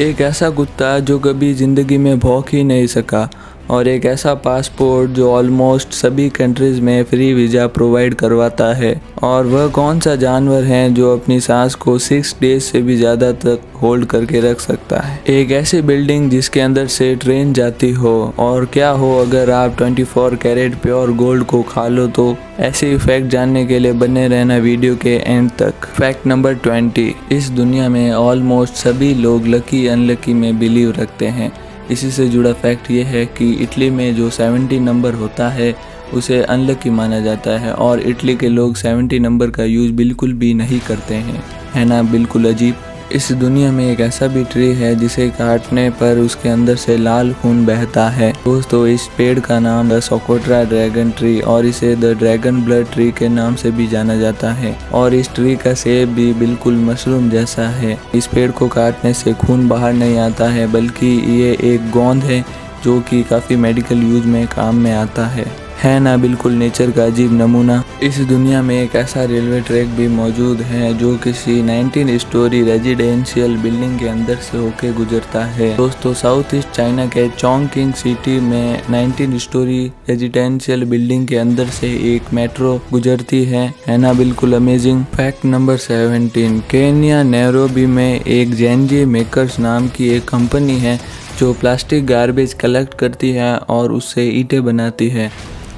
एक ऐसा कुत्ता जो कभी ज़िंदगी में भौंक ही नहीं सका, और एक ऐसा पासपोर्ट जो ऑलमोस्ट सभी कंट्रीज़ में फ्री वीज़ा प्रोवाइड करवाता है। और वह कौन सा जानवर है जो अपनी सांस को 6 डेज से भी ज़्यादा तक होल्ड करके रख सकता है। एक ऐसी बिल्डिंग जिसके अंदर से ट्रेन जाती हो, और क्या हो अगर आप 24 कैरेट प्योर गोल्ड को खा लो तो। ऐसे फैक्ट जानने के लिए बने रहना वीडियो के एंड तक। फैक्ट नंबर 20, इस दुनिया में ऑलमोस्ट सभी लोग लकी अनलकी में बिलीव रखते हैं। इसी से जुड़ा फैक्ट ये है कि इटली में जो 70 नंबर होता है उसे अनलकी माना जाता है, और इटली के लोग 70 नंबर का यूज़ बिल्कुल भी नहीं करते हैं। है ना बिल्कुल अजीब। इस दुनिया में एक ऐसा भी ट्री है जिसे काटने पर उसके अंदर से लाल खून बहता है। दोस्तों, इस पेड़ का नाम द सोकोट्रा ड्रैगन ट्री और इसे द ड्रैगन ब्लड ट्री के नाम से भी जाना जाता है। और इस ट्री का सेब भी बिल्कुल मशरूम जैसा है। इस पेड़ को काटने से खून बाहर नहीं आता है, बल्कि ये एक गोंद है जो कि काफ़ी मेडिकल यूज में काम में आता है ना बिल्कुल नेचर का अजीब नमूना। इस दुनिया में एक ऐसा रेलवे ट्रैक भी मौजूद है जो किसी 19 स्टोरी रेजिडेंशियल बिल्डिंग के अंदर से होके गुजरता है। दोस्तों, साउथ ईस्ट चाइना के चोंगकिंग सिटी में 19 स्टोरी रेजिडेंशियल बिल्डिंग के अंदर से एक मेट्रो गुजरती है ना बिल्कुल amazing. Fact number 17, Kenya Nairobi में एक जेनजी मेकर्स नाम की एक कंपनी है जो प्लास्टिक गार्बेज कलेक्ट करती है और उससे ईंटें बनाती है।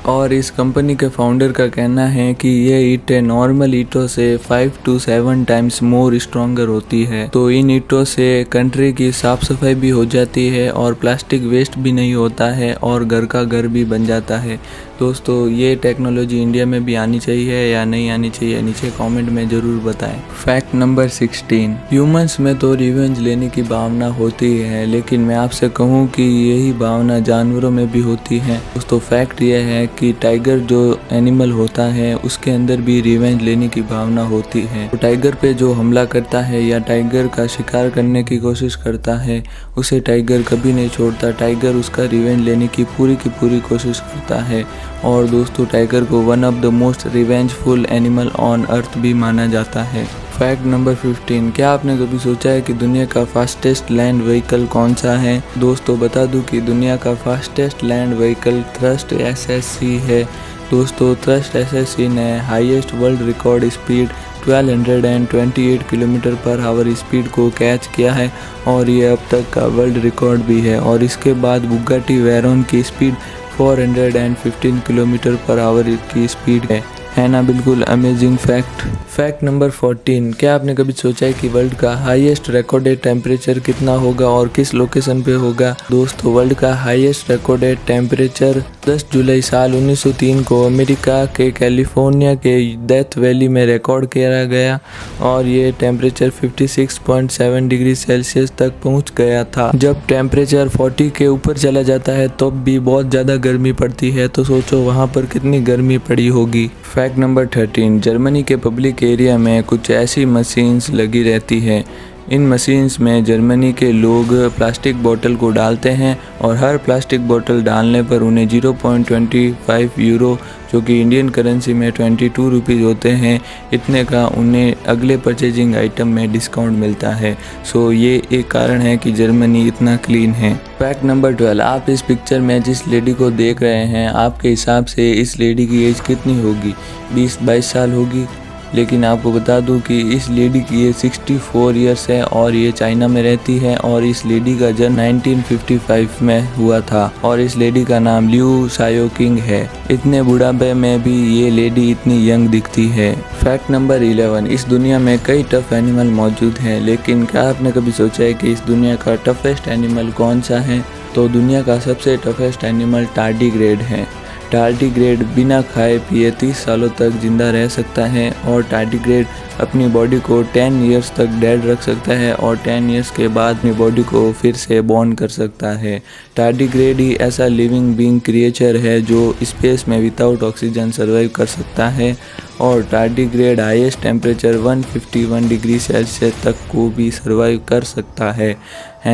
और इस कंपनी के फाउंडर का कहना है कि ये ईंटें नॉर्मल ईंटों से 5 to 7 टाइम्स मोर स्ट्रॉन्गर होती है। तो इन ईंटों से कंट्री की साफ सफाई भी हो जाती है और प्लास्टिक वेस्ट भी नहीं होता है और घर का घर भी बन जाता है। दोस्तों, ये टेक्नोलॉजी इंडिया में भी आनी चाहिए या नहीं आनी चाहिए, नीचे कमेंट में ज़रूर बताएं। फैक्ट नंबर 16, ह्यूमंस में तो रिवेंज लेने की भावना होती है, लेकिन मैं आपसे कहूँ कि यही भावना जानवरों में भी होती है। दोस्तों, फैक्ट ये है कि टाइगर जो एनिमल होता है उसके अंदर भी रिवेंज लेने की भावना होती है। तो टाइगर पे जो हमला करता है या टाइगर का शिकार करने की कोशिश करता है उसे टाइगर कभी नहीं छोड़ता। टाइगर उसका रिवेंज लेने की पूरी कोशिश करता है। और दोस्तों, टाइगर को one of the most revengeful animal on earth भी माना जाता है। फैक्ट नंबर 15, क्या आपने कभी सोचा है कि दुनिया का फास्टेस्ट लैंड व्हीकल कौन सा है? दोस्तों, बता दूं कि दुनिया का fastest land vehicle thrust SSC है। दोस्तों, थ्रस्ट एसएससी ने highest world record speed 1228 kilometre per hour speed को कैच किया है, और ये अब तक का वर्ल्ड रिकॉर्ड भी है। और इसके बाद बुगाटी वेरोन की स्पीड 415 किलोमीटर पर आवर की स्पीड है ना बिल्कुल अमेजिंग फैक्ट। फैक्ट नंबर 14, क्या आपने कभी सोचा है कि वर्ल्ड का हाईएस्ट रिकॉर्डेड टेम्परेचर कितना होगा और किस लोकेशन पे होगा? दोस्तों, वर्ल्ड का हाईएस्ट रिकॉर्डेड टेम्परेचर 10 जुलाई साल 1903 को अमेरिका के कैलिफोर्निया के डेथ वैली में रिकॉर्ड किया गया, और ये टेम्परेचर 56.7 डिग्री सेल्सियस तक पहुंच गया था। जब टेम्परेचर 40 के ऊपर चला जाता है तब भी बहुत ज़्यादा गर्मी पड़ती है, तो सोचो वहाँ पर कितनी गर्मी पड़ी होगी। फैक्ट नंबर 13, जर्मनी के पब्लिक एरिया में कुछ ऐसी मशीन्स लगी रहती है। इन मशीन्स में जर्मनी के लोग प्लास्टिक बोतल को डालते हैं, और हर प्लास्टिक बोतल डालने पर उन्हें 0.25 यूरो, जो कि इंडियन करेंसी में 22 रुपीज़ होते हैं, इतने का उन्हें अगले परचेजिंग आइटम में डिस्काउंट मिलता है। सो ये एक कारण है कि जर्मनी इतना क्लीन है। फैक्ट नंबर 12, आप इस पिक्चर में जिस लेडी को देख रहे हैं, आपके हिसाब से इस लेडी की एज कितनी होगी? 20-22 साल होगी। लेकिन आपको बता दूं कि इस लेडी की एज 64 ईयर्स है, और ये चाइना में रहती है, और इस लेडी का जन्म 1955 में हुआ था, और इस लेडी का नाम लियू शाओकिंग है। इतने बुढ़ापे में भी ये लेडी इतनी यंग दिखती है। फैक्ट नंबर 11, इस दुनिया में कई टफ एनिमल मौजूद हैं, लेकिन क्या आपने कभी सोचा है कि इस दुनिया का टफेस्ट एनिमल कौन सा है? तो दुनिया का सबसे टफेस्ट एनिमल टार्डीग्रेड है। टार्डीग्रेड बिना खाए पिए 30 सालों तक जिंदा रह सकता है, और टार्डीग्रेड अपनी बॉडी को 10 इयर्स तक डेड रख सकता है, और 10 इयर्स के बाद अपनी बॉडी को फिर से बॉर्न कर सकता है। टार्डीग्रेड ही ऐसा लिविंग बीइंग क्रिएचर है जो स्पेस में विदाउट ऑक्सीजन सर्वाइव कर सकता है, और tardigrade highest temperature 151 degree Celsius तक को भी सर्वाइव कर सकता है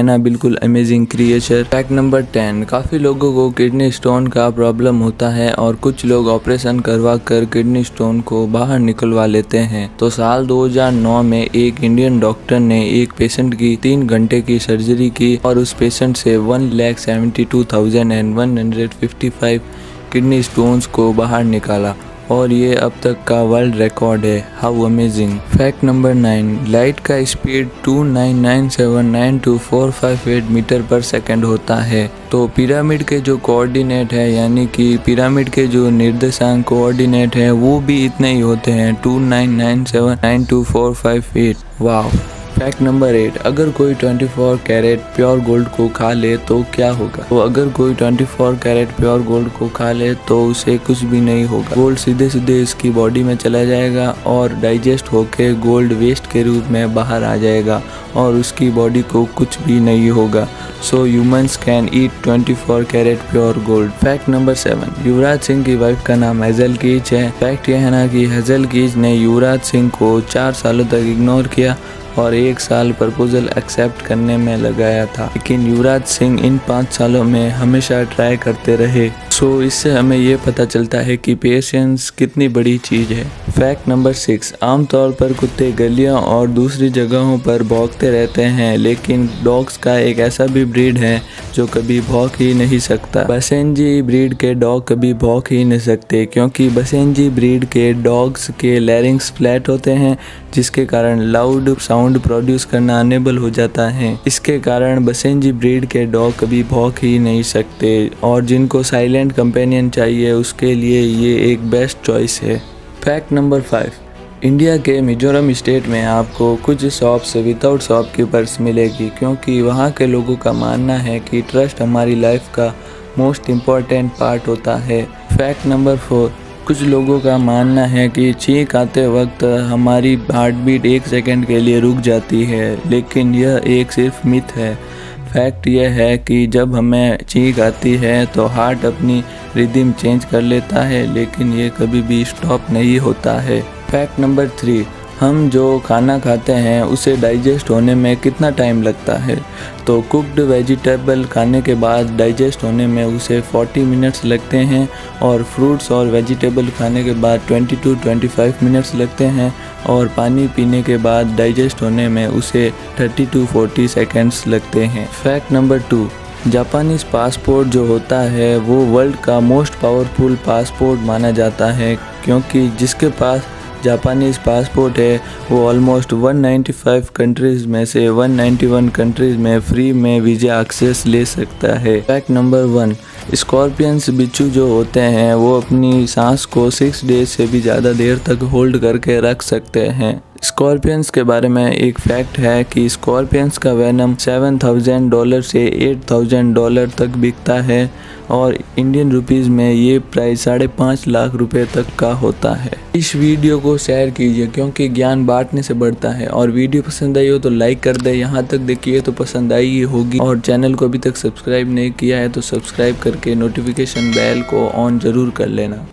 ना। बिल्कुल अमेजिंग क्रिएचर। फैक्ट नंबर 10, काफ़ी लोगों को किडनी स्टोन का प्रॉब्लम होता है और कुछ लोग ऑपरेशन करवा कर किडनी स्टोन को बाहर निकलवा लेते हैं। तो साल 2009 में एक इंडियन डॉक्टर ने एक पेशेंट की 3 घंटे की सर्जरी की और उस पेशेंट से 1,72,155 किडनी स्टोन्स को बाहर निकाला और ये अब तक का वर्ल्ड रिकॉर्ड है। How amazing. Fact number 9, light का स्पीड 299792,458 मीटर पर सेकंड होता है। तो पिरामिड के जो कोऑर्डिनेट है यानी कि पिरामिड के जो निर्देशांक कोऑर्डिनेट है वो भी इतने ही होते हैं, 299792,458। वाह। फैक्ट नंबर 8, अगर कोई 24 कैरेट प्योर गोल्ड को खा ले तो क्या होगा? तो अगर कोई 24 कैरेट प्योर गोल्ड को खा ले तो उसे कुछ भी नहीं होगा। गोल्ड सीधे सीधे इसकी बॉडी में चला जाएगा और डाइजेस्ट होके गोल्ड वेस्ट के रूप में बाहर आ जाएगा और उसकी बॉडी को कुछ भी नहीं होगा। So humans can eat 24 carat pure gold. Fact number 7, Yuvraj Singh की वाइफ का नाम हेजल कीच है। फैक्ट यह है ना कि हेजल कीच ने युवराज सिंह को 4 सालों तक इग्नोर किया और 1 साल प्रपोजल एक्सेप्ट करने में लगाया था, लेकिन युवराज सिंह इन 5 सालों में हमेशा ट्राई करते रहे। सो इससे हमें ये पता चलता है कि पेशेंस कितनी बड़ी चीज़ है। फैक्ट नंबर 6, आमतौर पर कुत्ते गलियों और दूसरी जगहों पर भौंकते रहते हैं, लेकिन डॉग्स का एक ऐसा भी ब्रीड है जो कभी भौंक ही नहीं सकता। बसेंजी ब्रीड के डॉग कभी भौंक ही नहीं सकते क्योंकि बसेंजी ब्रीड के डॉग्स के लैरिंग्स फ्लैट होते हैं, जिसके कारण लाउड साउंड प्रोड्यूस करना अनेबल हो जाता है। इसके कारण बसेंजी ब्रीड के डॉग कभी भौंक ही नहीं सकते और जिनको साइलेंट कंपेनियन चाहिए उसके लिए ये एक बेस्ट चॉइस है। फैक्ट नंबर 5, इंडिया के मिजोरम स्टेट में आपको कुछ शॉप्स विदाउट शॉपकीपर्स मिलेगी क्योंकि वहाँ के लोगों का मानना है कि ट्रस्ट हमारी लाइफ का मोस्ट इम्पॉर्टेंट पार्ट होता है। फैक्ट नंबर 4, कुछ लोगों का मानना है कि छींक आते वक्त हमारी हार्ट बीट 1 सेकंड के लिए रुक जाती है, लेकिन यह एक सिर्फ मिथ है। फैक्ट यह है कि जब हमें छींक आती है तो हार्ट अपनी रिदम चेंज कर लेता है, लेकिन ये कभी भी स्टॉप नहीं होता है। फैक्ट नंबर 3, हम जो खाना खाते हैं उसे डाइजेस्ट होने में कितना टाइम लगता है? तो कुक्ड वेजिटेबल खाने के बाद डाइजेस्ट होने में उसे 40 मिनट्स लगते हैं और फ्रूट्स और वेजिटेबल खाने के बाद 20 to 25 मिनट्स लगते हैं और पानी पीने के बाद डाइजेस्ट होने में उसे 30 to 40 सेकेंड्स लगते हैं। फैक्ट नंबर 2, जापानीज़ पासपोर्ट जो होता है वो वर्ल्ड का मोस्ट पावरफुल पासपोर्ट माना जाता है क्योंकि जिसके पास जापानीज़ पासपोर्ट है वो ऑलमोस्ट 195 कंट्रीज़ में से 191 कंट्रीज़ में फ्री में वीज़ा एक्सेस ले सकता है। फैक्ट नंबर 1, स्कॉर्पियंस बिच्छू जो होते हैं वो अपनी सांस को 6 डेज से भी ज़्यादा देर तक होल्ड करके रख सकते हैं। स्कॉर्पियंस के बारे में एक फैक्ट है कि स्कॉर्पियंस का वेनम $7,000 से $8,000 तक बिकता है और इंडियन रुपीज़ में ये प्राइस 5.5 लाख रुपए तक का होता है। इस वीडियो को शेयर कीजिए क्योंकि ज्ञान बांटने से बढ़ता है और वीडियो पसंद आई हो तो लाइक कर दे। यहाँ तक देखिए तो पसंद आई ही होगी और चैनल को अभी तक सब्सक्राइब नहीं किया है तो सब्सक्राइब करके नोटिफिकेशन बेल को ऑन ज़रूर कर लेना।